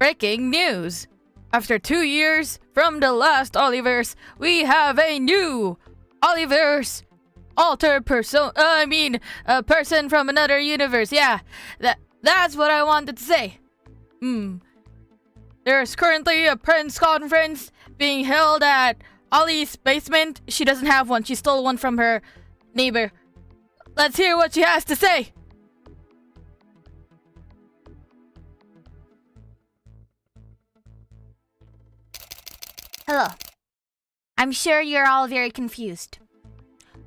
Breaking news! After 2 years from the last Olliverse, we have a new Olliverse a person from another universe. Yeah, that's what I wanted to say. There's currently a press conference being held at Ollie's basement. She doesn't have one. She stole one from her neighbor. Let's hear what she has to say. Hello. I'm sure you're all very confused.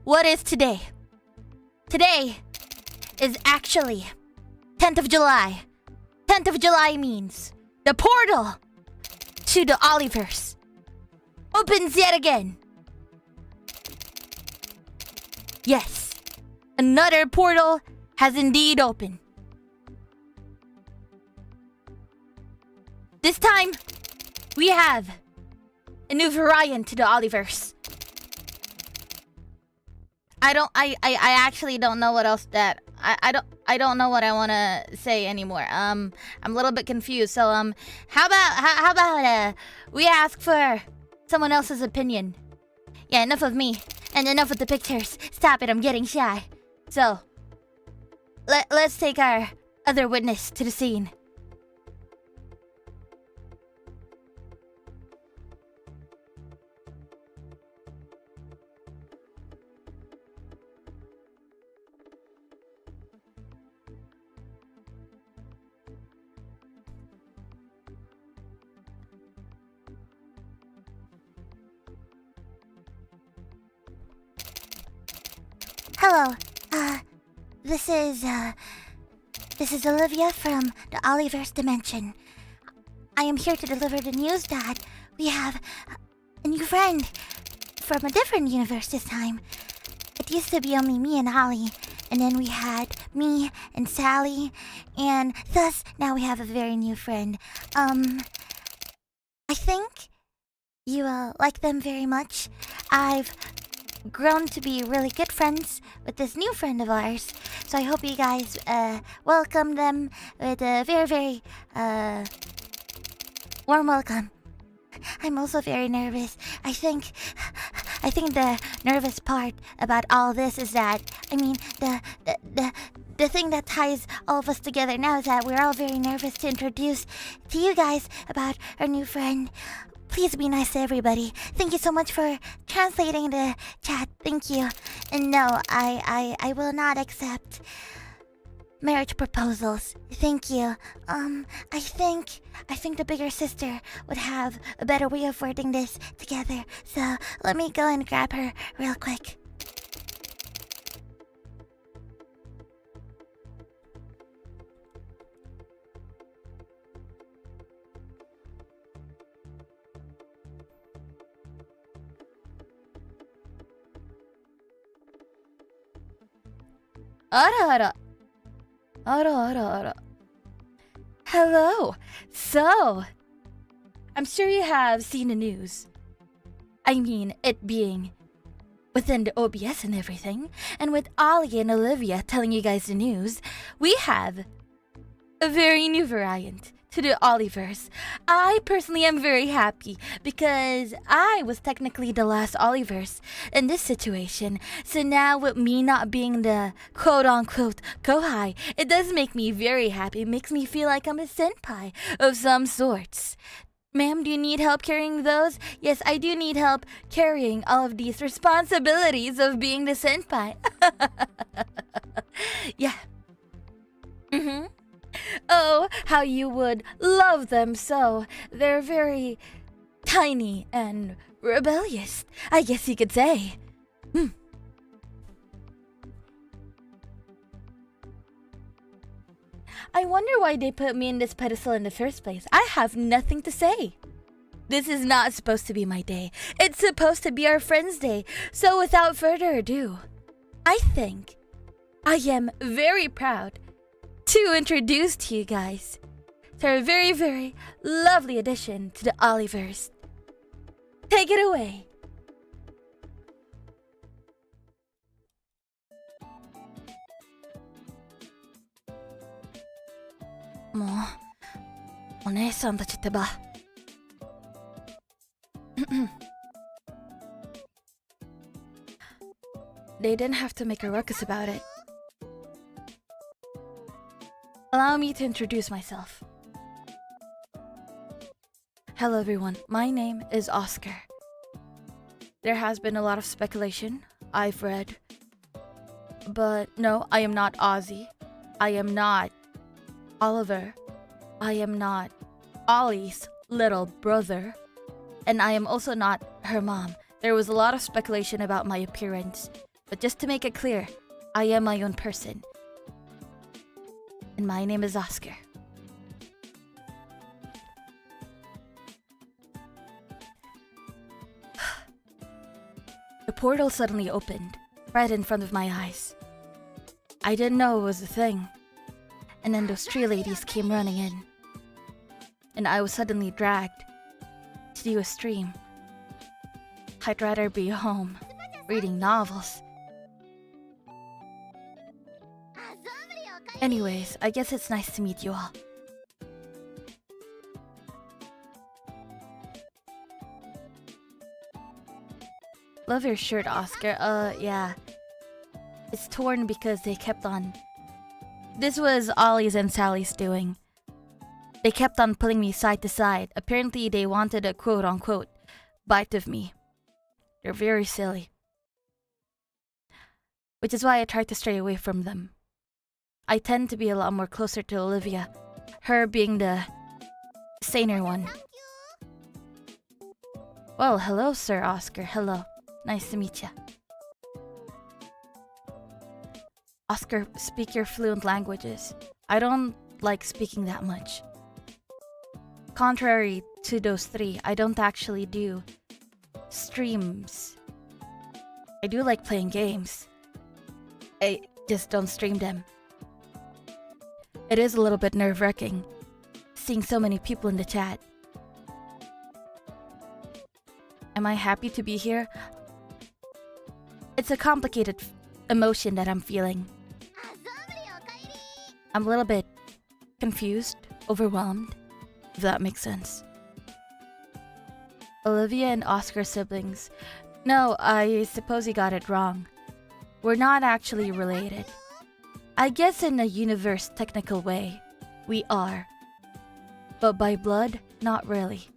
What is today? Today is actually 10th of July. 10th of July means the portal to the Olliverse opens yet again. Yes, another portal has indeed opened. This time, we have a new variant to the Olliverse. I actually don't know what else that I don't know what I want to say anymore. I'm a little bit confused. So how about we ask for someone else's opinion? Yeah, enough of me and enough with the pictures. Stop it, I'm getting shy. So let's take our other witness to the scene. Hello, this is Olivia from the Olliverse Dimension. I am here to deliver the news that we have a new friend from a different universe this time. It used to be only me and Ollie, and then we had me and Sally, and thus now we have a very new friend. I think you will like them very much. I've grown to be really good friends with this new friend of ours, so I hope you guys welcome them with a very, very warm welcome. I'm also very nervous. I think the nervous part about all this is that, I mean, the thing that ties all of us together now is that we're all very nervous to introduce to you guys about our new friend. Please be nice to everybody. Thank you so much for translating the chat. Thank you. And no, I will not accept marriage proposals. Thank you. I think the bigger sister would have a better way of wording this together. So let me go and grab her real quick. Ara. Hello. So, I'm sure you have seen the news. I mean, it being within the OBS and everything, and with Ollie and Olivia telling you guys the news, we have a very new variant to the Olliverse. I personally am very happy because I was technically the last Olliverse in this situation. So now with me not being the quote-unquote kohai, it does make me very happy. It makes me feel like I'm a senpai of some sorts. Ma'am, do you need help carrying those? Yes, I do need help carrying all of these responsibilities of being the senpai. Yeah. Oh, how you would love them so. They're very tiny and rebellious, I guess you could say. I wonder why they put me in this pedestal in the first place. I have nothing to say. This is not supposed to be my day. It's supposed to be our friend's day. So without further ado, I think I am very proud to introduce to you guys to our very, very lovely addition to the Olliverse. Take it away. お姉さんたちってば。They didn't have to make a ruckus about it. Allow me to introduce myself. Hello everyone, my name is Oscar. There has been a lot of speculation, I've read. But no, I am not Ozzy. I am not Oliver. I am not Ollie's little brother. And I am also not her mom. There was a lot of speculation about my appearance. But just to make it clear, I am my own person. And my name is Oscar. The portal suddenly opened, right in front of my eyes. I didn't know it was a thing. And then those 3 ladies came running in. And I was suddenly dragged to do a stream. I'd rather be home, reading novels. Anyways, I guess it's nice to meet you all. Love your shirt, Oscar. Yeah. It's torn because they kept on... This was Ollie's and Sally's doing. They kept on pulling me side to side. Apparently they wanted a quote-unquote bite of me. They're very silly. Which is why I tried to stray away from them. I tend to be a lot more closer to Olivia, her being the saner one. Well, hello, Sir Oscar. Hello. Nice to meet ya. Oscar, speak your fluent languages. I don't like speaking that much. Contrary to those 3, I don't actually do streams. I do like playing games. I just don't stream them. It is a little bit nerve-wracking, seeing so many people in the chat. Am I happy to be here? It's a complicated emotion that I'm feeling. I'm a little bit confused, overwhelmed, if that makes sense. Olivia and Oscar siblings. No, I suppose you got it wrong. We're not actually related. I guess in a universe technical way, we are. But by blood, not really.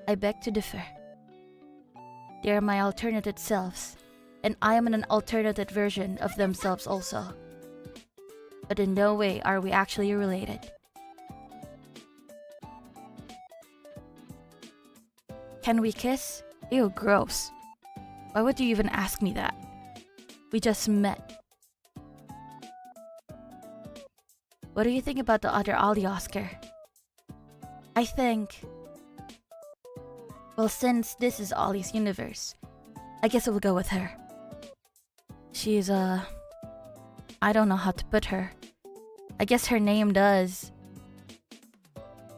I beg to differ. They are my alternate selves, and I am an alternate version of themselves also. But in no way are we actually related. Can we kiss? Ew, gross. Why would you even ask me that? We just met. What do you think about the other Ollie, Oscar? I think... Well, since this is Ollie's universe, I guess we'll go with her. She's, I don't know how to put her. I guess her name does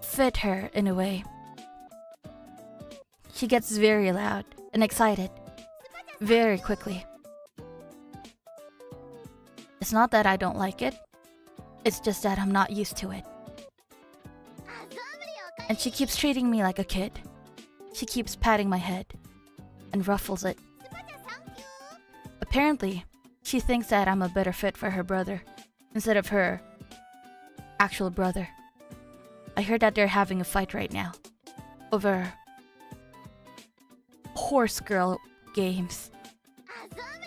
fit her in a way. She gets very loud and excited very quickly. It's not that I don't like it. It's just that I'm not used to it. And she keeps treating me like a kid. She keeps patting my head and ruffles it. Apparently, she thinks that I'm a better fit for her brother instead of her actual brother. I heard that they're having a fight right now over horse girl games.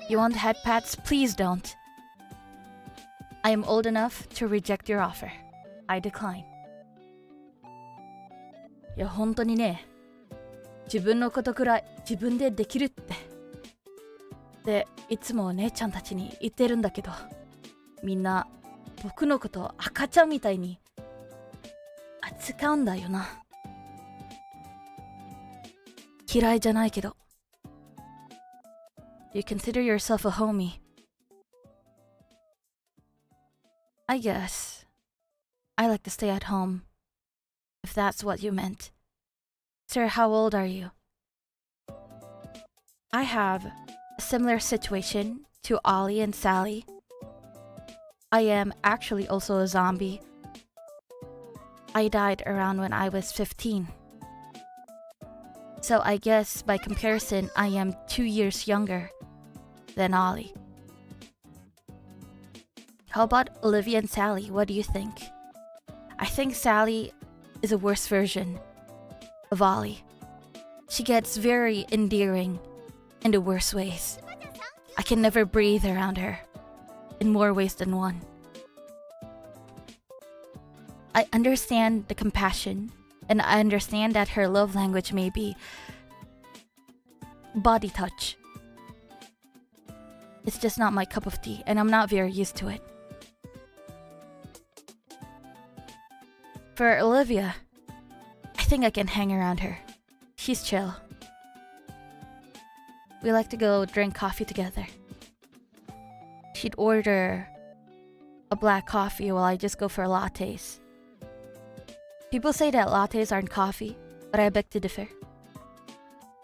You want head pats? Please don't. I am old enough to reject your offer. I decline. いや、本当にね、自分のことくらい自分でできるって。で、いつもお姉ちゃんたちに言ってるんだけど、みんな僕のこと赤ちゃんみたいに扱うんだよな。嫌いじゃないけど。You consider yourself a homie. I guess. I like to stay at home. If that's what you meant. Sir, how old are you? I have a similar situation to Ollie and Sally. I am actually also a zombie. I died around when I was 15. So I guess by comparison, I am 2 years younger than Ollie. How about Olivia and Sally? What do you think? I think Sally is a worse version of Ollie. She gets very endearing in the worst ways. I can never breathe around her in more ways than one. I understand the compassion, and I understand that her love language may be body touch. It's just not my cup of tea, and I'm not very used to it. For Olivia, I think I can hang around her. She's chill. We like to go drink coffee together. She'd order a black coffee while I just go for lattes. People say that lattes aren't coffee, but I beg to differ.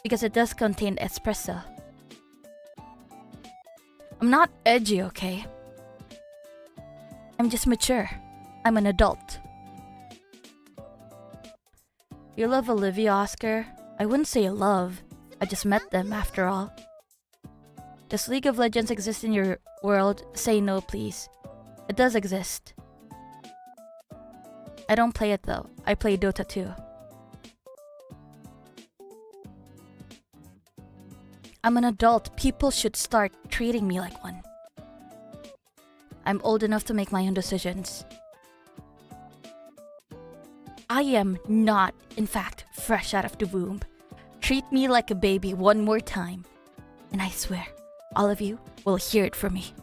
Because it does contain espresso. I'm not edgy, okay? I'm just mature. I'm an adult. You love Olivia, Oscar? I wouldn't say love. I just met them, after all. Does League of Legends exist in your world? Say no, please. It does exist. I don't play it though. I play Dota 2. I'm an adult. People should start treating me like one. I'm old enough to make my own decisions. I am not, in fact, fresh out of the womb. Treat me like a baby one more time, and I swear, all of you will hear it from me.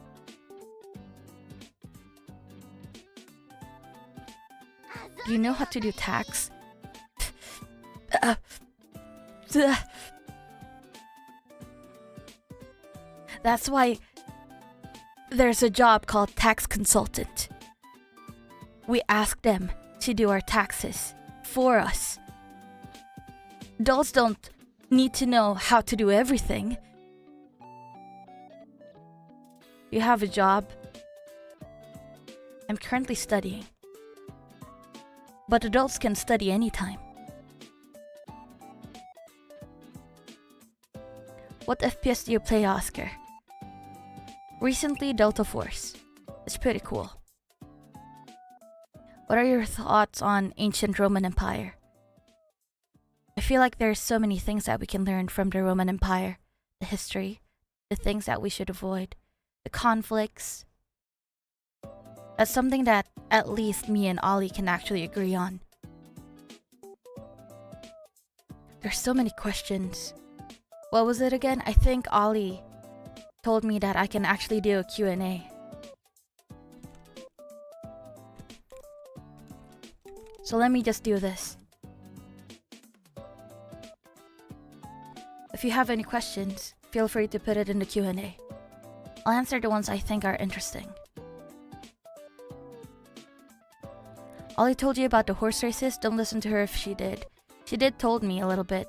Do you know how to do tax? That's why there's a job called tax consultant. We ask them to do our taxes for us. Adults don't need to know how to do everything. You have a job? I'm currently studying. But adults can study anytime. What FPS do you play, Oscar? Recently, Delta Force. It's pretty cool. What are your thoughts on ancient Roman Empire? I feel like there's so many things that we can learn from the Roman Empire. The history, the things that we should avoid, the conflicts. That's something that at least me and Ollie can actually agree on. There's so many questions. What was it again? I think Ollie told me that I can actually do a Q&A. So let me just do this. If you have any questions, feel free to put it in the Q&A. I'll answer the ones I think are interesting. Ollie told you about the horse races? Don't listen to her if she did. She did told me a little bit.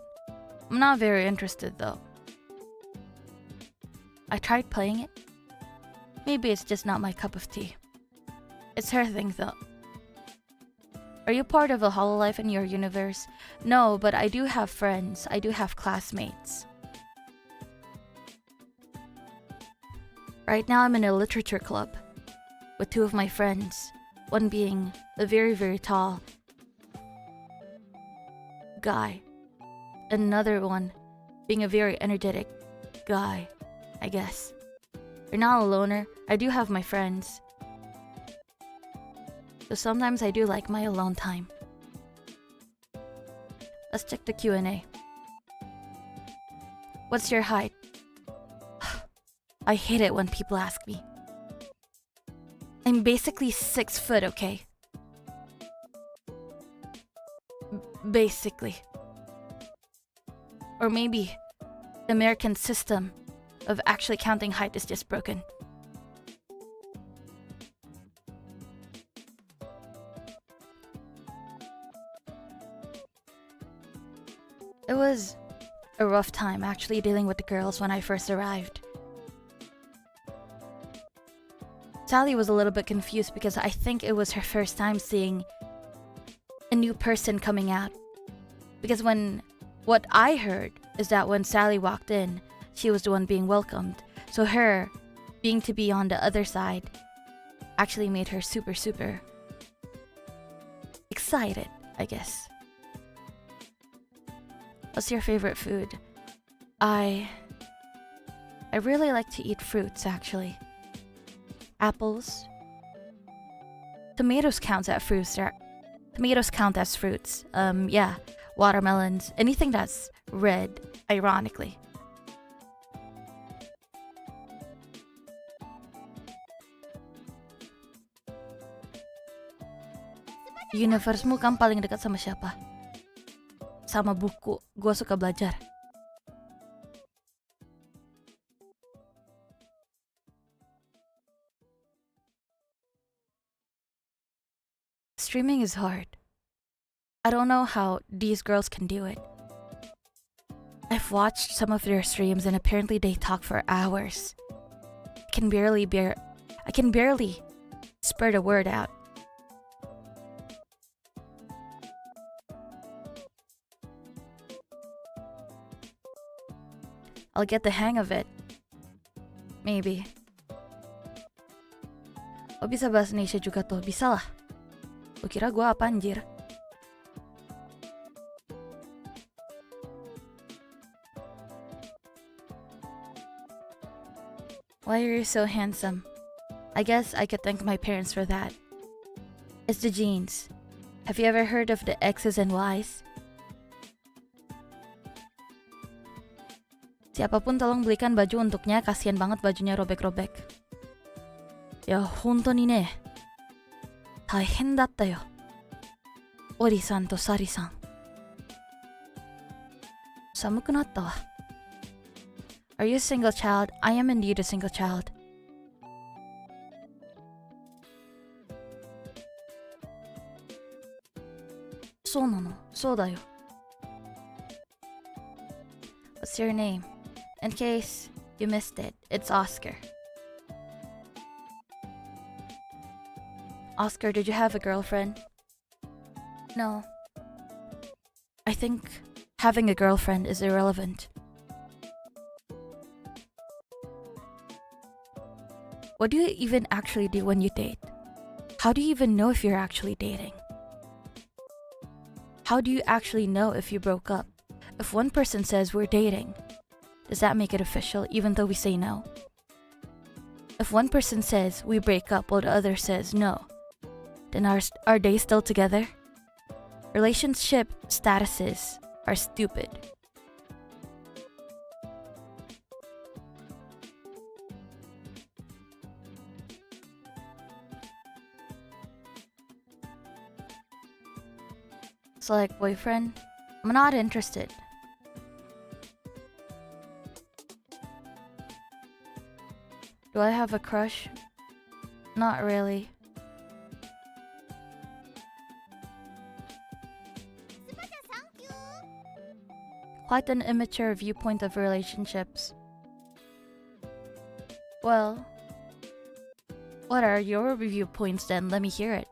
I'm not very interested though. I tried playing it. Maybe it's just not my cup of tea. It's her thing though. Are you part of a Hololive in your universe? No, but I do have friends. I do have classmates. Right now I'm in a literature club with two of my friends. One being a very, very tall guy. Another one being a very energetic guy, I guess. You're not a loner. I do have my friends. So sometimes I do like my alone time. Let's check the Q&A. What's your height? I hate it when people ask me. I'm basically 6 foot, okay? Basically. Or maybe the American system of actually counting height is just broken. It was a rough time actually dealing with the girls when I first arrived. Sally was a little bit confused because I think it was her first time seeing a new person coming out. Because what I heard is that when Sally walked in, she was the one being welcomed. So her being to be on the other side actually made her super, super excited, I guess. What's your favorite food? I really like to eat fruits, actually. Apples. Tomatoes count as fruits. Tomatoes count as fruits. Yeah. Watermelons. Anything that's red, ironically. Universe-mu kamu paling dekat sama siapa? Sama buku. Gua suka belajar. Streaming is hard. I don't know how these girls can do it. I've watched some of their streams and apparently they talk for hours. I can barely spur the word out. I'll get the hang of it. Maybe. Oh, bisa bahasa Indonesia juga tuh? Bisa lah. Lu kira gua apa anjir? Why are you so handsome? I guess I could thank my parents for that. It's the genes. Have you ever heard of the X's and Y's? Siapapun tolong belikan baju untuknya, kasihan banget bajunya robek-robek. Ya, hontoni ne. Taihen datta yo. Ori-san to Sari-san. Samuku natta wa. Are you a single child? I am indeed a single child. So nano. So da yo. What's your name? In case you missed it, it's Oscar. Oscar, did you have a girlfriend? No. I think having a girlfriend is irrelevant. What do you even actually do when you date? How do you even know if you're actually dating? How do you actually know if you broke up? If one person says we're dating, does that make it official even though we say no? If one person says we break up while the other says no, then are they still together? Relationship statuses are stupid. So like boyfriend, I'm not interested. Do I have a crush? Not really. Quite an immature viewpoint of relationships. Well, what are your viewpoints then? Let me hear it.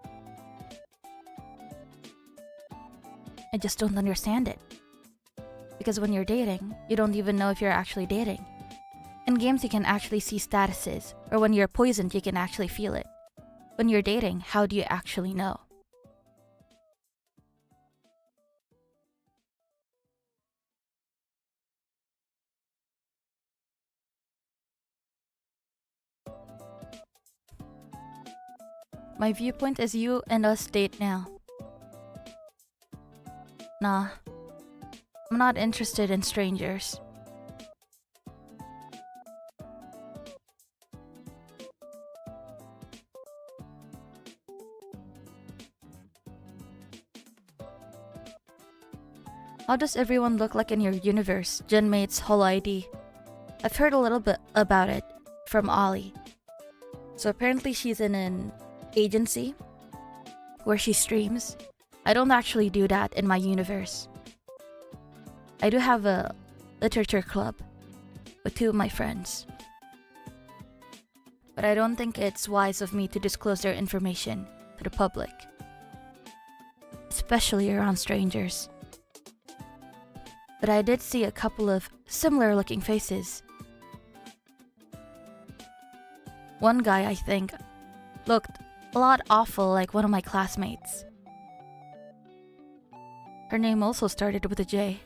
I just don't understand it. Because when you're dating, you don't even know if you're actually dating. In games, you can actually see statuses, or when you're poisoned, you can actually feel it. When you're dating, how do you actually know? My viewpoint is you and us date now. Nah, I'm not interested in strangers. How does everyone look like in your universe? Genmate's whole ID. I've heard a little bit about it from Ollie. So apparently she's in an agency where she streams. I don't actually do that in my universe. I do have a literature club with 2 of my friends. But I don't think it's wise of me to disclose their information to the public. especially around strangers. But I did see a couple of similar looking faces. One guy, I think, looked a lot awful like one of my classmates. Her name also started with a J.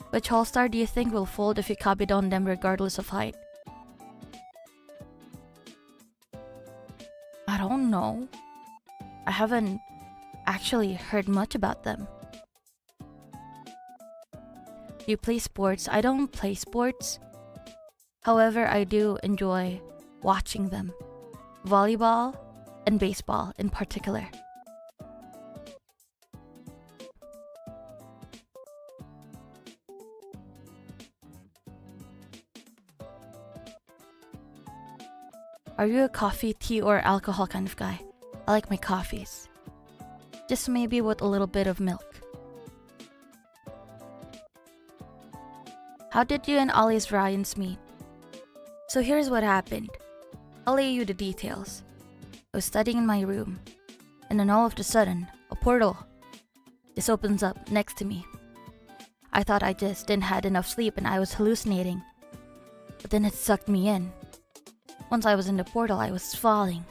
Which all-star do you think will fold if you copied on them regardless of height? I don't know. I haven't actually heard much about them. Do you play sports? I don't play sports. However, I do enjoy watching them. Volleyball and baseball in particular. Are you a coffee, tea, or alcohol kind of guy? I like my coffees. Just maybe with a little bit of milk. How did you and Ollie's Ryans meet? So here's what happened. I'll lay you the details. I was studying in my room, and then all of a sudden, a portal just opens up next to me. I thought I just didn't had enough sleep and I was hallucinating. But then it sucked me in. Once I was in the portal, I was falling.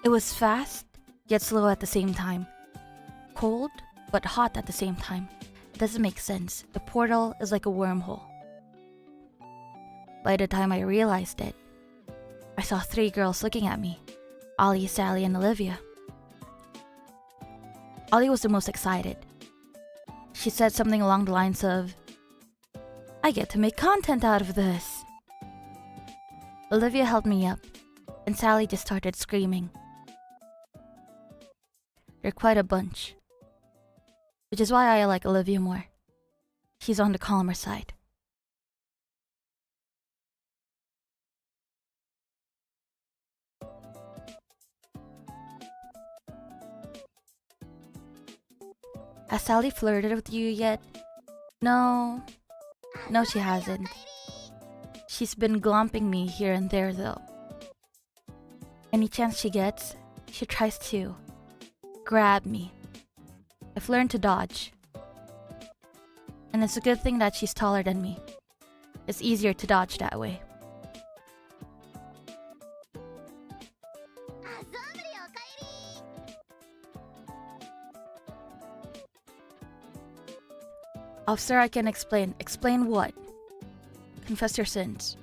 It was fast, yet slow at the same time. Cold, but hot at the same time. It doesn't make sense. The portal is like a wormhole. By the time I realized it, I saw 3 girls looking at me. Ollie, Sally, and Olivia. Ollie was the most excited. She said something along the lines of, "I get to make content out of this." Olivia held me up, and Sally just started screaming. They're quite a bunch. Which is why I like Olivia more. She's on the calmer side. Has Sally flirted with you yet? No, she hasn't. She's been glomping me here and there though. Any chance she gets, she tries to grab me. I've learned to dodge. And it's a good thing that she's taller than me. It's easier to dodge that way. Officer, I can explain. Explain what? Confess your sins.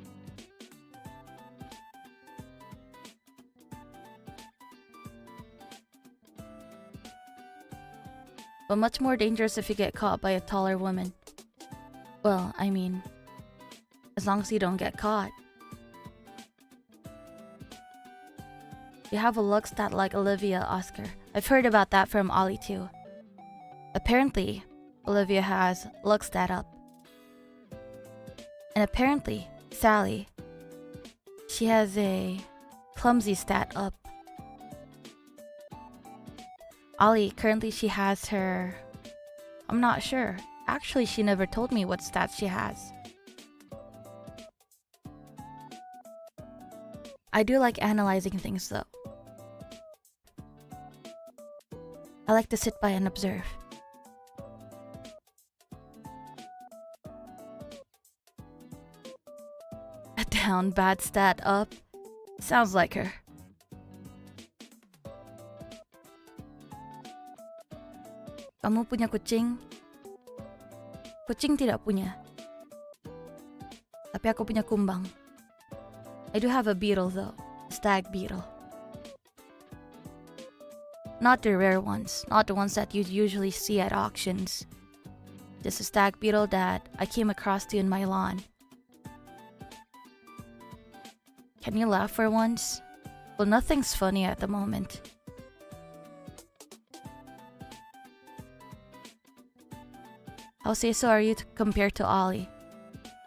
But much more dangerous if you get caught by a taller woman. Well, I mean, as long as you don't get caught. You have a look stat like Olivia, Oscar. I've heard about that from Ollie too. Apparently, Olivia has look stat up. And apparently, Sally, she has a clumsy stat up. Ollie, currently she has her... I'm not sure. Actually, she never told me what stats she has. I do like analyzing things though. I like to sit by and observe. A down bad stat up. Sounds like her. Kamu punya kucing? Kucing tidak punya. Tapi aku punya kumbang. I do have a beetle though. A stag beetle. Not the rare ones. Not the ones that you'd usually see at auctions. Just a stag beetle that I came across in my lawn. Can you laugh for once? Well, nothing's funny at the moment. How say-so are you compared to Ollie?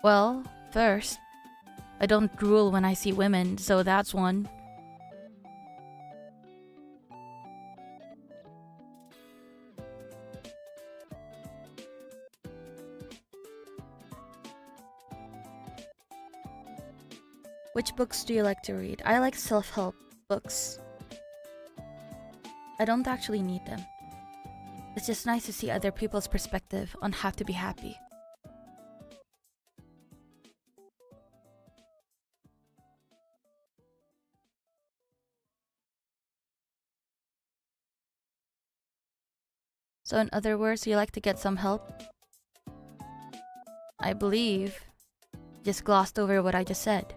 Well, first, I don't drool when I see women, so that's one. Which books do you like to read? I like self-help books. I don't actually need them. It's just nice to see other people's perspective on how to be happy. So in other words, you like to get some help? I believe just glossed over what I just said.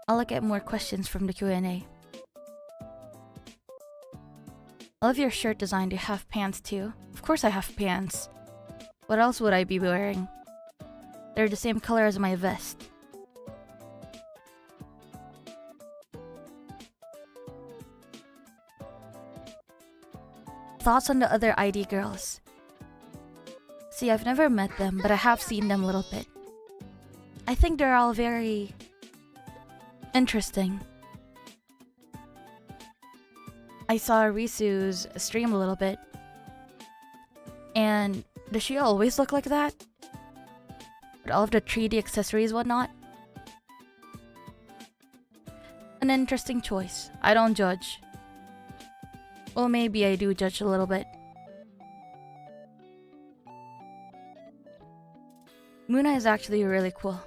I'll look at more questions from the Q&A. I love your shirt design. Do you have pants too? Of course I have pants. What else would I be wearing? They're the same color as my vest. Thoughts on the other ID girls? See, I've never met them, but I have seen them a little bit. I think they're all very interesting. I saw Risu's stream a little bit. And does she always look like that? With all of the 3D accessories and whatnot? An interesting choice. I don't judge. Well, maybe I do judge a little bit. Muna is actually really cool.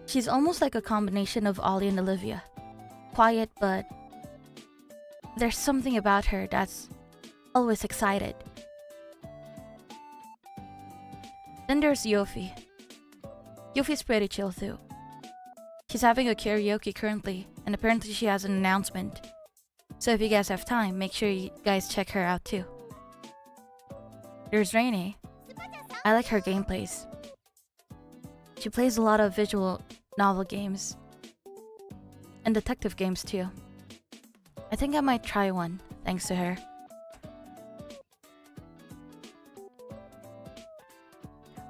She's almost like a combination of Ollie and Olivia. Quiet, but there's something about her that's always excited. Then there's Yofi. Yofi's pretty chill too. She's having a karaoke currently, and apparently she has an announcement. So if you guys have time, make sure you guys check her out too. There's Rainy. I like her gameplays. She plays a lot of visual novel games. And detective games too. I think I might try one, thanks to her.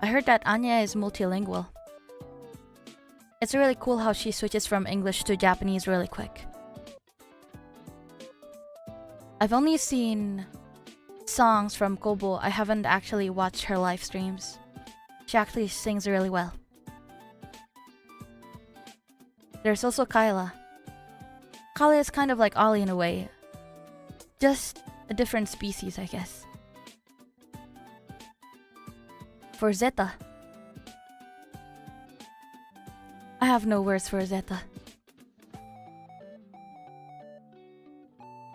I heard that Anya is multilingual. It's really cool how she switches from English to Japanese really quick. I've only seen songs from Kobo. I haven't actually watched her live streams. She actually sings really well. There's also Kyla. Kyla is kind of like Ollie in a way. Just a different species, I guess. For Zeta, I have no words for Zeta.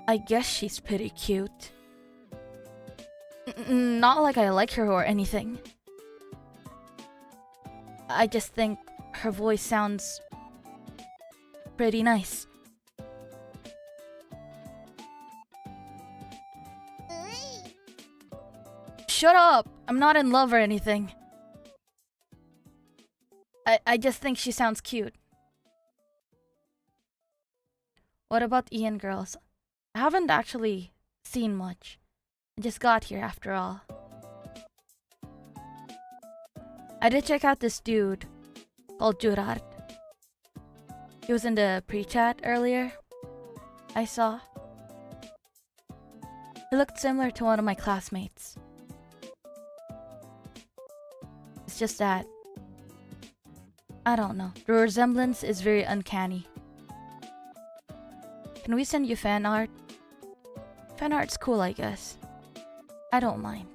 I guess she's pretty cute. Not like I like her or anything. I just think her voice sounds pretty nice. Shut up! I'm not in love or anything. I just think she sounds cute. What about Ian girls? I haven't actually seen much. I just got here after all. I did check out this dude called Jurard. He was in the pre-chat earlier. I saw. He looked similar to one of my classmates. It's just that, I don't know. The resemblance is very uncanny. Can we send you fan art? Fan art's cool, I guess. I don't mind.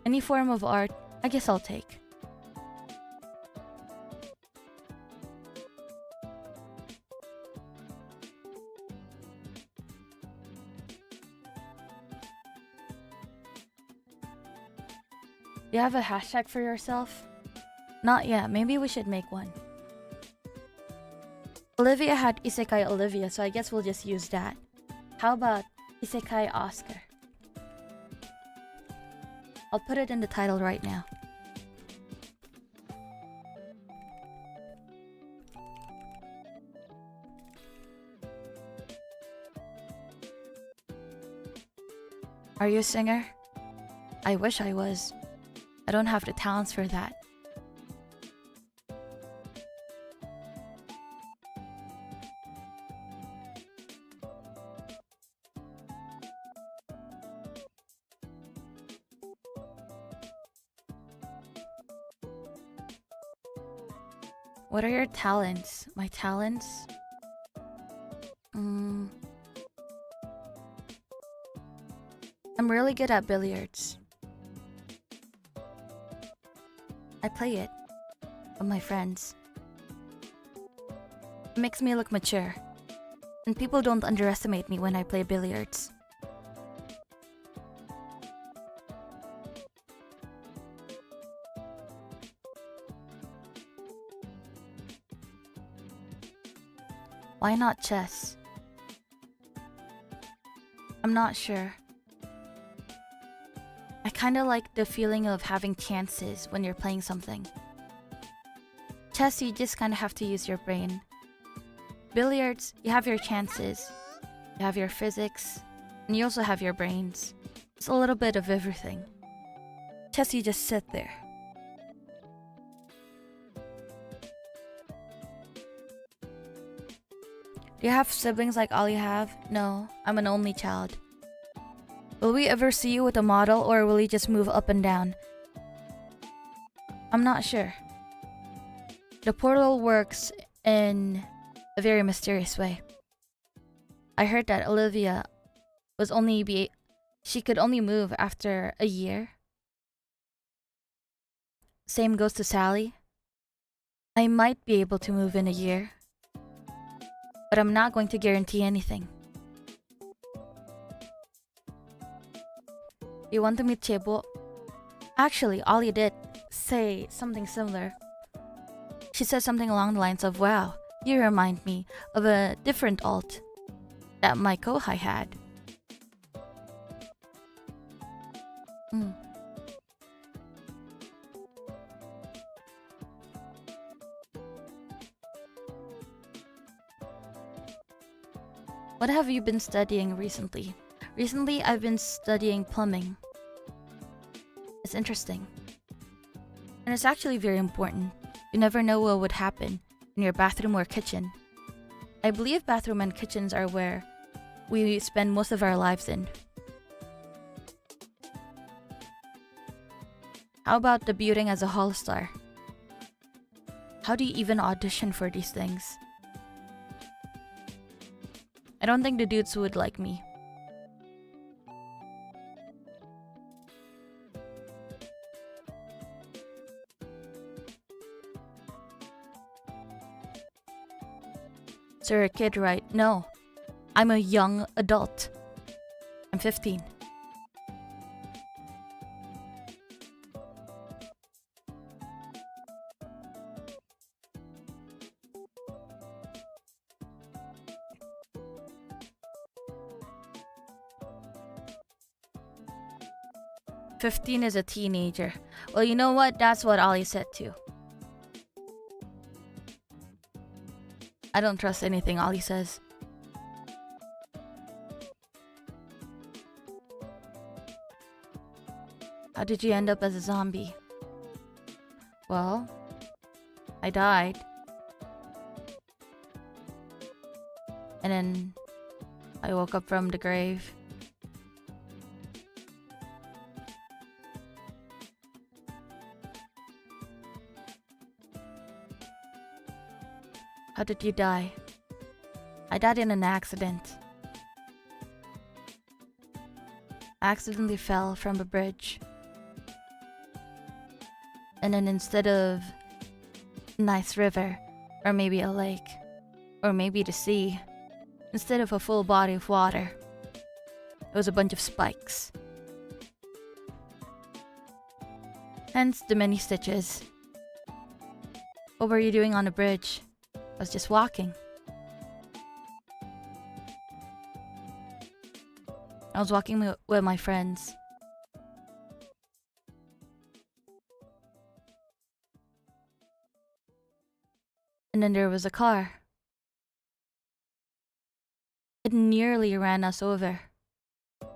Any form of art, I guess I'll take. Do you have a hashtag for yourself? Not yet, maybe we should make one. Olivia had Isekai Olivia, so I guess we'll just use that. How about Isekai Oscar? I'll put it in the title right now. Are you a singer? I wish I was. I don't have the talents for that. What are your talents? My talents? I'm really good at billiards. I play it with my friends. It makes me look mature. And people don't underestimate me when I play billiards. Why not chess? I'm not sure. I kinda like the feeling of having chances when you're playing something. Chess, you just kinda have to use your brain. Billiards, you have your chances. You have your physics, and you also have your brains. It's a little bit of everything. Chess, you just sit there. Do you have siblings like Ollie have? No, I'm an only child. Will we ever see you with a model, or will you just move up and down? I'm not sure. The portal works in a very mysterious way. I heard that Olivia she could only move after a year. Same goes to Sally. I might be able to move in a year, but I'm not going to guarantee anything. You want to meet Chebo? Actually, Ollie did say something similar. She said something along the lines of, "Wow, you remind me of a different alt that my kohai had." What have you been studying recently? Recently, I've been studying plumbing. It's interesting. And it's actually very important. You never know what would happen in your bathroom or kitchen. I believe bathroom and kitchens are where we spend most of our lives in. How about debuting as a hall star? How do you even audition for these things? I don't think the dudes would like me. So you're a kid, right? No. I'm a young adult. I'm 15. "15 is a teenager." Well, you know what? That's what Ollie said too. I don't trust anything Ollie says. How did you end up as a zombie? Well, I died. And then I woke up from the grave. How did you die? I died in an accident. I accidentally fell from a bridge. And then instead of a nice river, or maybe a lake, or maybe the sea, instead of a full body of water, it was a bunch of spikes. Hence the many stitches. What were you doing on the bridge? I was just walking. I was walking with my friends. And then there was a car. It nearly ran us over.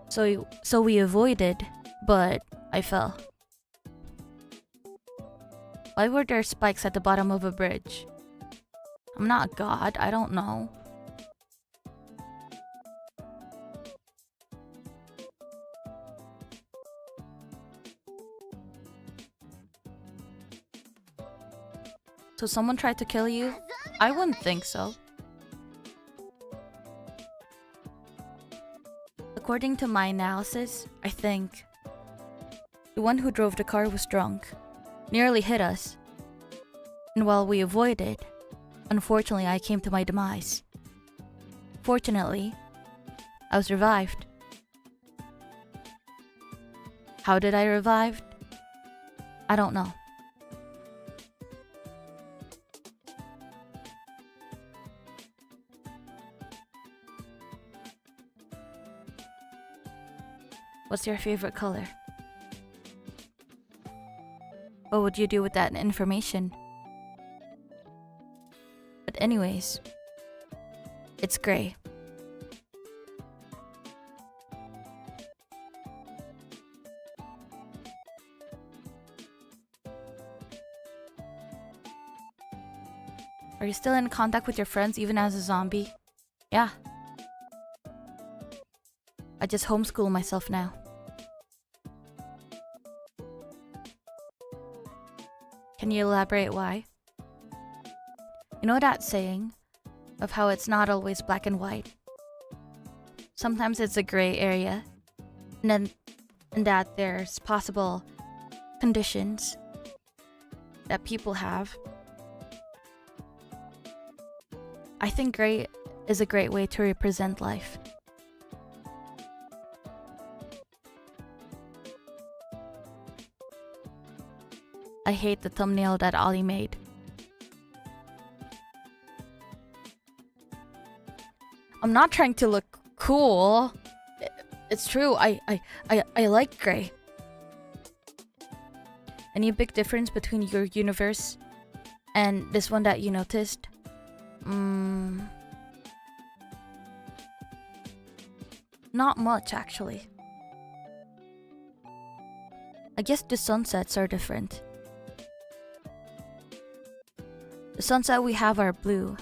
So we avoided, but I fell. Why were there spikes at the bottom of a bridge? I'm not God, I don't know. So someone tried to kill you? I wouldn't think so. According to my analysis, I think the one who drove the car was drunk, nearly hit us, and while we avoided, unfortunately I came to my demise. Fortunately, I was revived. How did I revive? I don't know. What's your favorite color? What would you do with that information? But anyways, it's gray. Are you still in contact with your friends even as a zombie? Yeah. I just homeschool myself now. Can you elaborate why? You know that saying of how it's not always black and white? Sometimes it's a gray area, and that there's possible conditions that people have. I think gray is a great way to represent life. I hate the thumbnail that Ollie made. I'm not trying to look cool. It's true, I like gray. Any big difference between your universe and this one that you noticed? Not much, actually. I guess the sunsets are different. The sunsets we have are blue.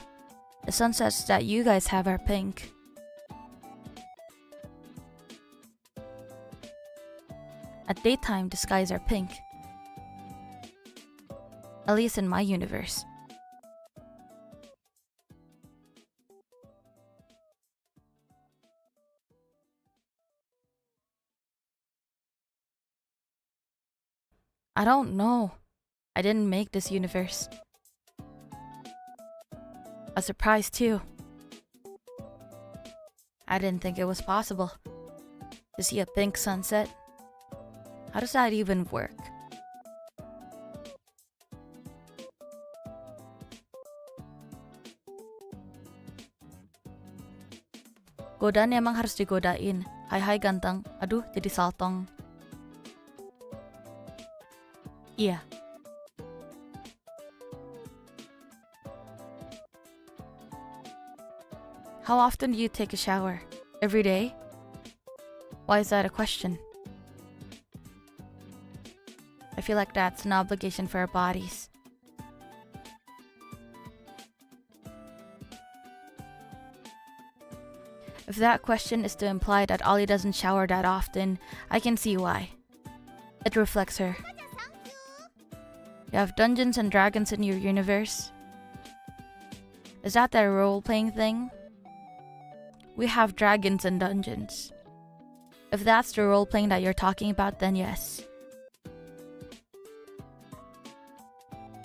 The sunsets that you guys have are pink. At daytime, the skies are pink. At least in my universe. I don't know. I didn't make this universe. A surprise too. I didn't think it was possible to see a pink sunset. How does that even work? Godaan emang harus digodain. Hai ganteng. Aduh, jadi saltong. Iya. How often do you take a shower? Every day? Why is that a question? I feel like that's an obligation for our bodies. If that question is to imply that Ollie doesn't shower that often, I can see why. It reflects her. You have Dungeons and Dragons in your universe? Is that the role-playing thing? We have dragons and dungeons. If that's the role-playing that you're talking about, then yes.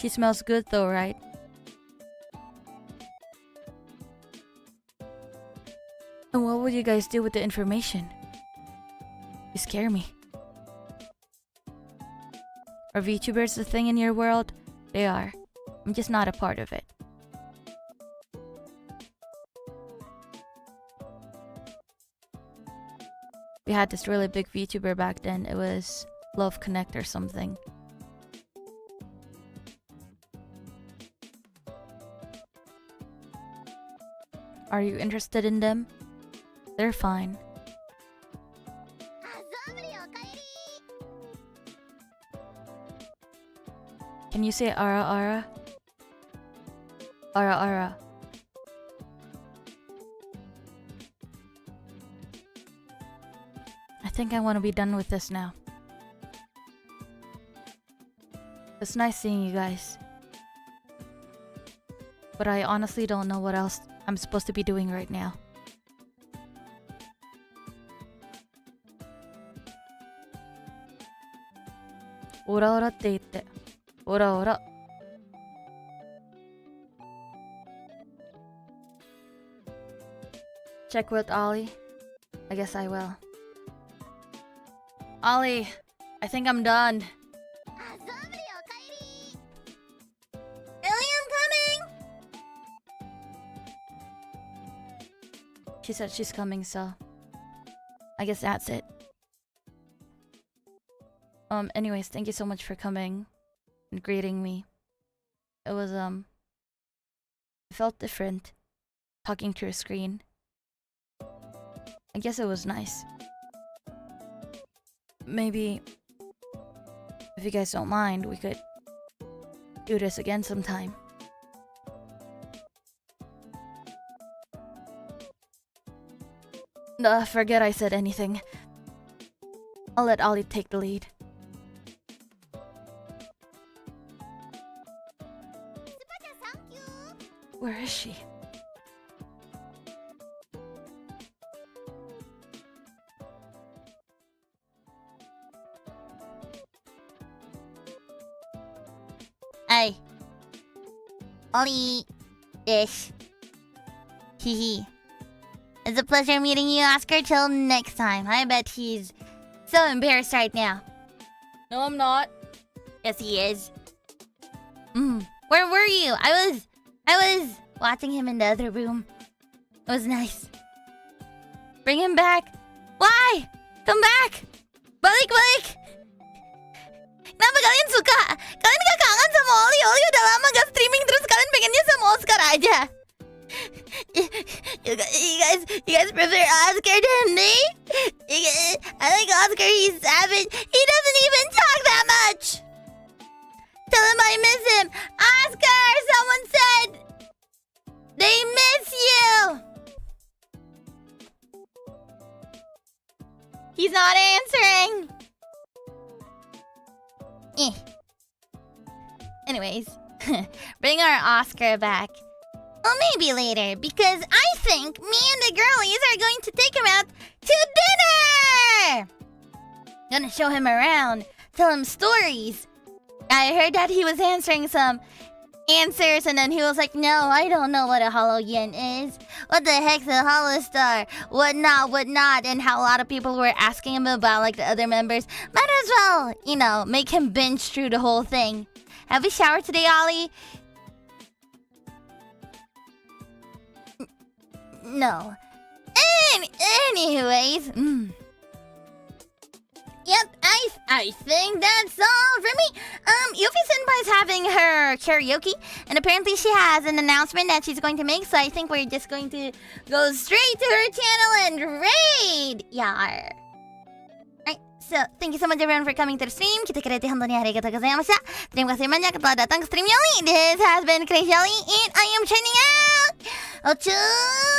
She smells good though, right? And what would you guys do with the information? You scare me. Are VTubers a thing in your world? They are. I'm just not a part of it. We had this really big VTuber back then. It was Love Connect or something. Are you interested in them? They're fine. Can you say ara ara? Ara ara. I think I want to be done with this now. It's nice seeing you guys. But I honestly don't know what else I'm supposed to be doing right now. Ora ora って言って。Ora ora. Check with Ollie. I guess I will. Ollie, I think I'm done. Really, I'm coming. She said she's coming, so I guess that's it. Anyways, thank you so much for coming and greeting me. It was, it felt different talking to a screen. I guess it was nice. Maybe, if you guys don't mind, we could do this again sometime. Forget I said anything. I'll let Ollie take the lead. Where is she? Hey. Ollie-ish. Hehe. It's a pleasure meeting you, Oscar. Till next time. I bet he's so embarrassed right now. No, I'm not. Yes, he is. Where were you? I was watching him in the other room. It was nice. Bring him back. Why? Come back. Balik, balik. Kenapa kalian suka? Kalian gak kangen sama Ollie? Ollie udah lama gak streaming, terus kalian pengennya sama Oscar aja. You guys prefer Oscar to me? I think Oscar, he's savage. He doesn't even talk that much. Tell him I miss him. Oscar, someone said they miss you. He's not answering. Anyways, bring our Oscar back. Well, maybe later, because I think me and the girlies are going to take him out to dinner! Gonna show him around, tell him stories. I heard that he was answering some answers, and then he was like, no, I don't know what a holo yen is. What the heck's a holo star? What not, and how a lot of people were asking him about, like, the other members. Might as well, you know, make him binge through the whole thing. Have we showered today, Ollie? No. Anyways, Yep, I think that's all for me. Yuffie Senpai's having her karaoke, and apparently she has an announcement that she's going to make, so I think we're just going to go straight to her channel and raid! Yar. Alright, so thank you so much everyone for coming to the stream. Kita kreatif hontou ni arigatou gozaimashita. Terima kasih banyak telah datang ke stream Ollie. This has been Kureiji Ollie, and I am signing out. Ochoo!